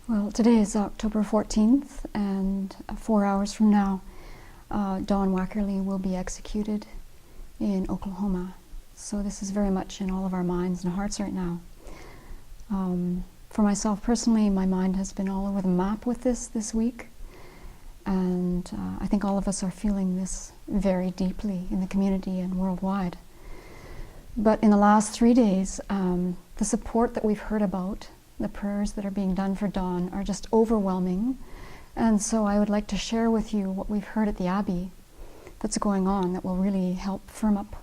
Well, today is October 14th, and 4 hours from now, Don Wackerly will be executed in Oklahoma. So this is very much in all of our minds and hearts right now. For myself personally, my mind has been all over the map with this week, and I think all of us are feeling this very deeply in the community and worldwide. But in the last 3 days, the support that we've heard about, the prayers that are being done for Don, are just overwhelming. And so I would like to share with you what we've heard at the Abbey that's going on that will really help firm up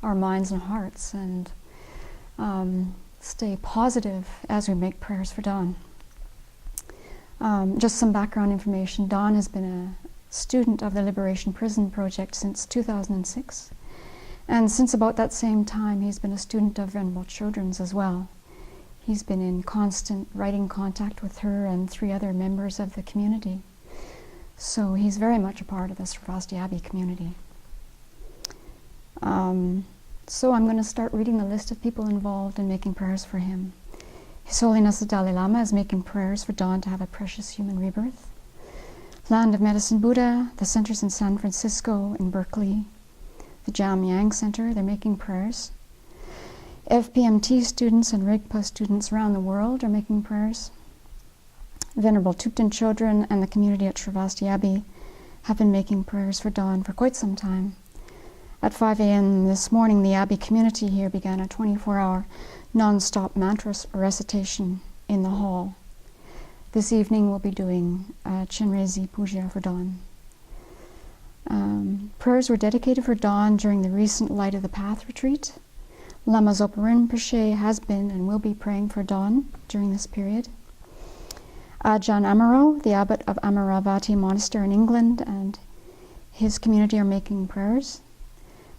our minds and hearts and stay positive as we make prayers for Don. Just some background information. Don has been a student of the Liberation Prison Project since 2006. And since about that same time, he's been a student of Venerable Children's as well. He's been in constant writing contact with her and 3 other members of the community. So he's very much a part of the Sravasti Abbey community. So I'm going to start reading the list of people involved in making prayers for him. His Holiness the Dalai Lama is making prayers for Don to have a precious human rebirth. Land of Medicine Buddha, the centers in San Francisco, in Berkeley, the Jamyang Center, they're making prayers. FPMT students and Rigpa students around the world are making prayers. Venerable Thupten children and the community at Sravasti Abbey have been making prayers for Don for quite some time. At 5 a.m. this morning, the Abbey community here began a 24-hour non-stop mantra recitation in the hall. This evening we'll be doing Chenrezi Puja for Don. Prayers were dedicated for Don during the recent Light of the Path retreat. Lama Zopa Rinpoche has been and will be praying for Don during this period. Ajahn Amaro, the abbot of Amaravati Monastery in England, and his community are making prayers.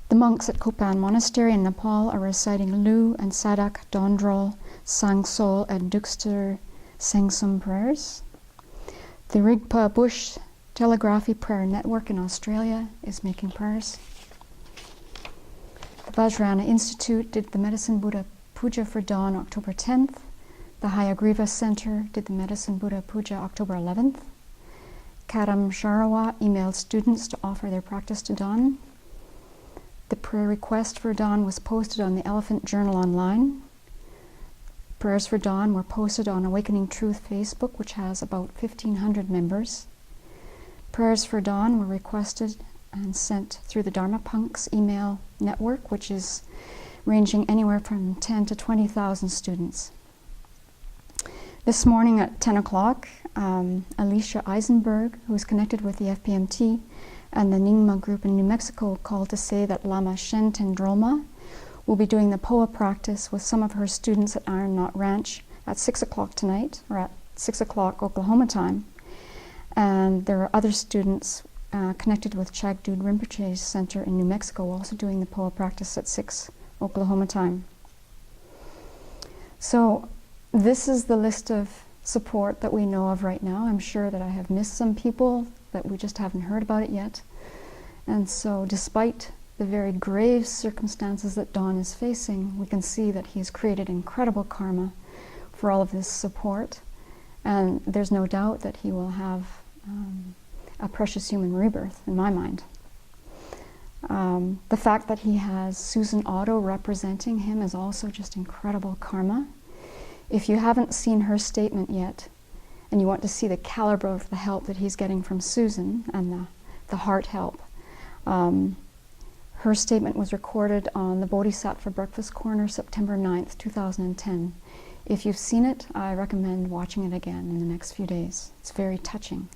The monks at Kopan Monastery in Nepal are reciting Lu and Sadak, Dondrol, Sangsol, and Dukster Sengsum prayers. The Rigpa Bush Telegraphy Prayer Network in Australia is making prayers. The Vajrayana Institute did the Medicine Buddha Puja for Don October 10th. The Hayagriva Center did the Medicine Buddha Puja October 11th. Kadam Sharawa emailed students to offer their practice to Don. The prayer request for Don was posted on the Elephant Journal online. Prayers for Don were posted on Awakening Truth Facebook, which has about 1,500 members. Prayers for Don were requested and sent through the Dharma Punks email network, which is ranging anywhere from 10 to 20,000 students. This morning at 10 o'clock, Alicia Eisenberg, who is connected with the FPMT and the Nyingma group in New Mexico, called to say that Lama Shen Tendrolma will be doing the POA practice with some of her students at Iron Knot Ranch at 6 o'clock tonight, or at 6 o'clock Oklahoma time. And there are other students connected with Chagdud Rinpoche's Center in New Mexico also doing the POA practice at 6 Oklahoma time. So this is the list of support that we know of right now. I'm sure that I have missed some people, that we just haven't heard about it yet. And so despite the very grave circumstances that Don is facing, we can see that he's created incredible karma for all of this support. And there's no doubt that he will have a precious human rebirth, in my mind. The fact that he has Susan Otto representing him is also just incredible karma. If you haven't seen her statement yet, and you want to see the caliber of the help that he's getting from Susan and the heart help, her statement was recorded on the Bodhisattva Breakfast Corner, September 9th, 2010. If you've seen it, I recommend watching it again in the next few days. It's very touching.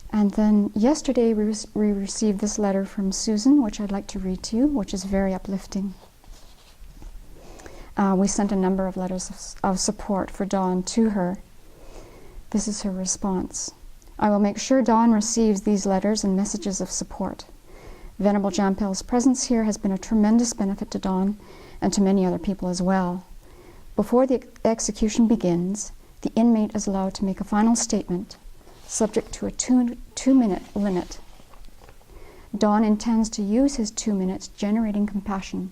And then yesterday we received this letter from Susan, which I'd like to read to you, which is very uplifting. We sent a number of letters of support for Don to her. This is her response. I will make sure Don receives these letters and messages of support. Venerable Jampel's presence here has been a tremendous benefit to Don and to many other people as well. Before the execution begins, the inmate is allowed to make a final statement, subject to a two-minute limit. Don intends to use his 2 minutes generating compassion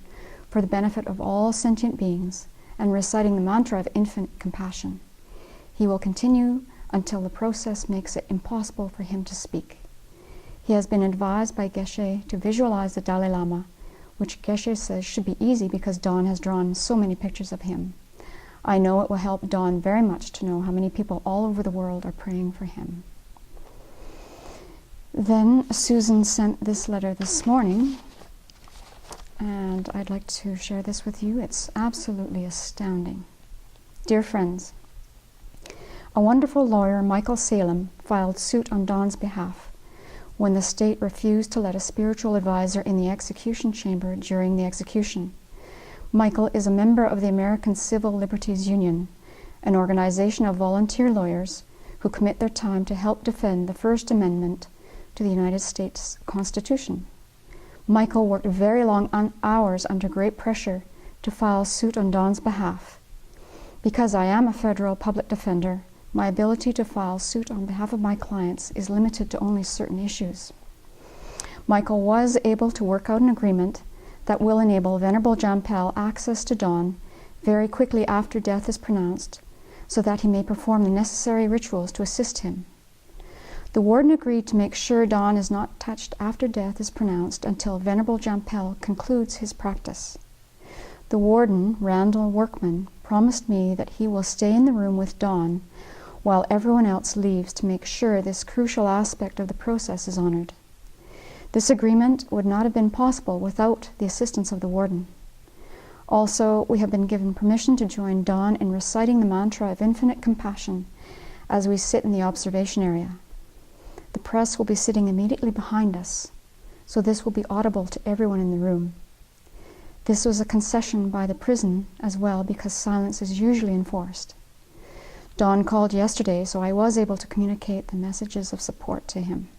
for the benefit of all sentient beings and reciting the mantra of infinite compassion. He will continue until the process makes it impossible for him to speak. He has been advised by Geshe to visualize the Dalai Lama, which Geshe says should be easy because Don has drawn so many pictures of him. I know it will help Don very much to know how many people all over the world are praying for him. Then Susan sent this letter this morning, and I'd like to share this with you. It's absolutely astounding. Dear friends, a wonderful lawyer, Michael Salem, filed suit on Don's behalf when the state refused to let a spiritual advisor in the execution chamber during the execution. Michael is a member of the American Civil Liberties Union, an organization of volunteer lawyers who commit their time to help defend the First Amendment to the United States Constitution. Michael worked very long hours under great pressure to file suit on Don's behalf. Because I am a federal public defender, my ability to file suit on behalf of my clients is limited to only certain issues. Michael was able to work out an agreement that will enable Venerable Jampel access to Don very quickly after death is pronounced, so that he may perform the necessary rituals to assist him. The warden agreed to make sure Don is not touched after death is pronounced until Venerable Jampel concludes his practice. The warden, Randall Workman, promised me that he will stay in the room with Don while everyone else leaves to make sure this crucial aspect of the process is honored. This agreement would not have been possible without the assistance of the warden. Also, we have been given permission to join Don in reciting the mantra of infinite compassion as we sit in the observation area. The press will be sitting immediately behind us, so this will be audible to everyone in the room. This was a concession by the prison as well, because silence is usually enforced. Don called yesterday, so I was able to communicate the messages of support to him.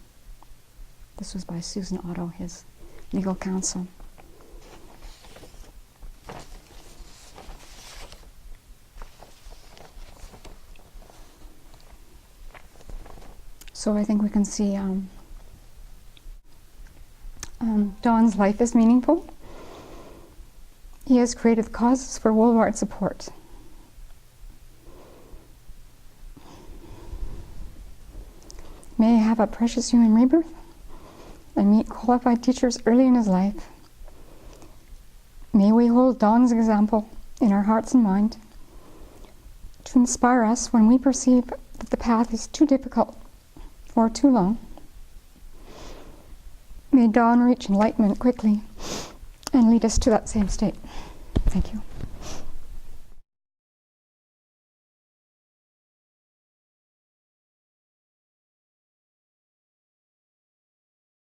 This was by Susan Otto, his legal counsel. So I think we can see Don's life is meaningful. He has created causes for worldwide support. May he have a precious human rebirth and meet qualified teachers early in his life. May we hold Don's example in our hearts and mind to inspire us when we perceive that the path is too difficult or too long. May Don reach enlightenment quickly and lead us to that same state. Thank you.